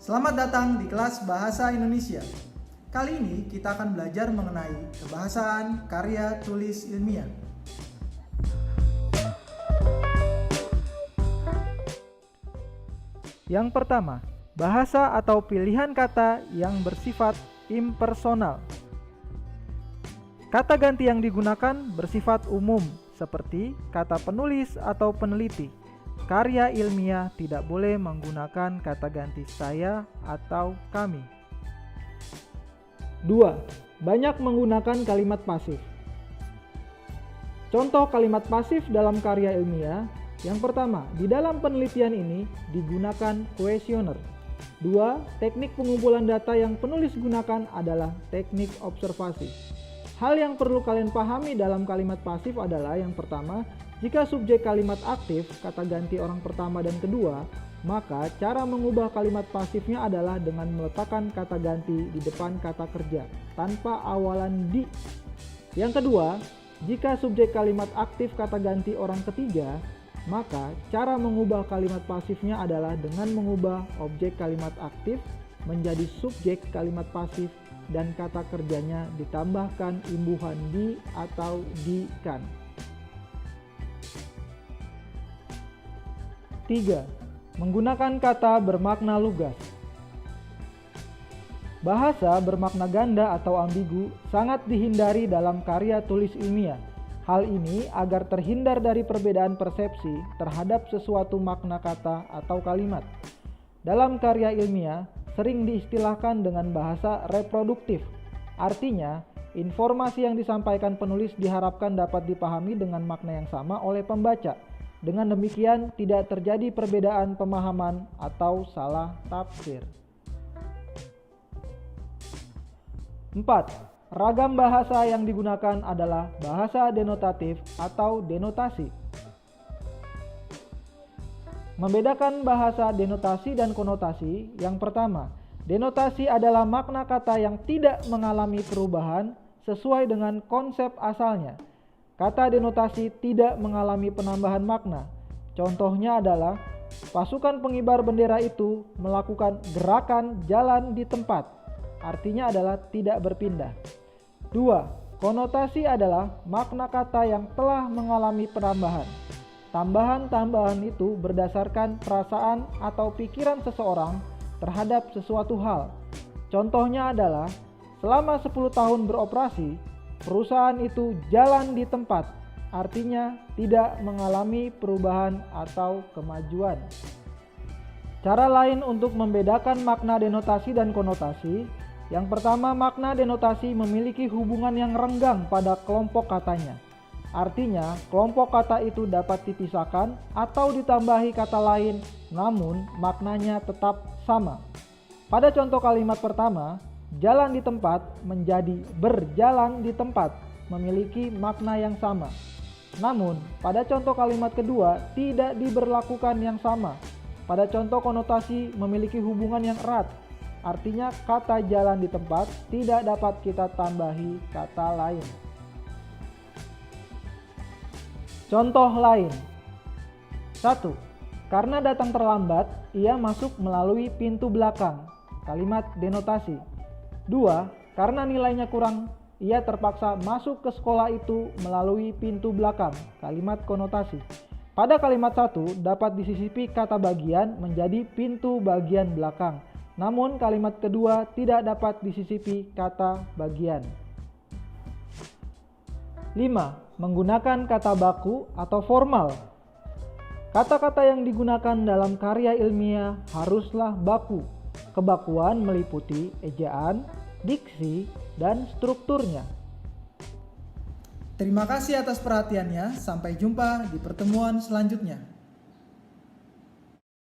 Selamat datang di kelas Bahasa Indonesia. Kali ini kita akan belajar mengenai kebahasaan karya tulis ilmiah. Yang pertama, bahasa atau pilihan kata yang bersifat impersonal. Kata ganti yang digunakan bersifat umum, seperti kata penulis atau peneliti. Karya ilmiah tidak boleh menggunakan kata ganti saya atau kami. 2. Banyak menggunakan kalimat pasif. Contoh kalimat pasif dalam karya ilmiah. Yang pertama, di dalam penelitian ini digunakan kuesioner. 2. Teknik pengumpulan data yang penulis gunakan adalah teknik observasi. Hal yang perlu kalian pahami dalam kalimat pasif adalah yang pertama, jika subjek kalimat aktif, kata ganti orang pertama dan kedua, maka cara mengubah kalimat pasifnya adalah dengan meletakkan kata ganti di depan kata kerja, tanpa awalan di. Yang kedua, jika subjek kalimat aktif kata ganti orang ketiga, maka cara mengubah kalimat pasifnya adalah dengan mengubah objek kalimat aktif menjadi subjek kalimat pasif dan kata kerjanya ditambahkan imbuhan di atau di kan. 3. Menggunakan kata bermakna lugas. Bahasa bermakna ganda atau ambigu sangat dihindari dalam karya tulis ilmiah. Hal ini agar terhindar dari perbedaan persepsi terhadap sesuatu makna kata atau kalimat. Dalam karya ilmiah sering diistilahkan dengan bahasa reproduktif. Artinya, informasi yang disampaikan penulis diharapkan dapat dipahami dengan makna yang sama oleh pembaca. Dengan demikian, tidak terjadi perbedaan pemahaman atau salah tafsir. 4. Ragam bahasa yang digunakan adalah bahasa denotatif atau denotasi. Membedakan bahasa denotasi dan konotasi. Yang pertama, denotasi adalah makna kata yang tidak mengalami perubahan sesuai dengan konsep asalnya. Kata denotasi tidak mengalami penambahan makna. Contohnya adalah pasukan pengibar bendera itu melakukan gerakan jalan di tempat. Artinya adalah tidak berpindah. 2. Konotasi adalah makna kata yang telah mengalami penambahan. Tambahan-tambahan itu berdasarkan perasaan atau pikiran seseorang terhadap sesuatu hal. Contohnya adalah selama 10 tahun beroperasi, perusahaan itu jalan di tempat, artinya tidak mengalami perubahan atau kemajuan. Cara lain untuk membedakan makna denotasi dan konotasi. Yang pertama, makna denotasi memiliki hubungan yang renggang pada kelompok katanya. Artinya, kelompok kata itu dapat dipisahkan atau ditambahi kata lain, namun maknanya tetap sama. Pada contoh kalimat pertama, jalan di tempat menjadi berjalan di tempat, memiliki makna yang sama. Namun, pada contoh kalimat kedua tidak diberlakukan yang sama. Pada contoh konotasi memiliki hubungan yang erat. Artinya kata jalan di tempat tidak dapat kita tambahi kata lain. Contoh lain. 1. Karena datang terlambat, ia masuk melalui pintu belakang. Kalimat denotasi. 2. Karena nilainya kurang, ia terpaksa masuk ke sekolah itu melalui pintu belakang. Kalimat konotasi. Pada kalimat 1 dapat disisipi kata bagian menjadi pintu bagian belakang. Namun kalimat kedua tidak dapat disisipi kata bagian. 5. Menggunakan kata baku atau formal. Kata-kata yang digunakan dalam karya ilmiah haruslah baku. Kebakuan meliputi ejaan, diksi, dan strukturnya. Terima kasih atas perhatiannya. Sampai jumpa di pertemuan selanjutnya.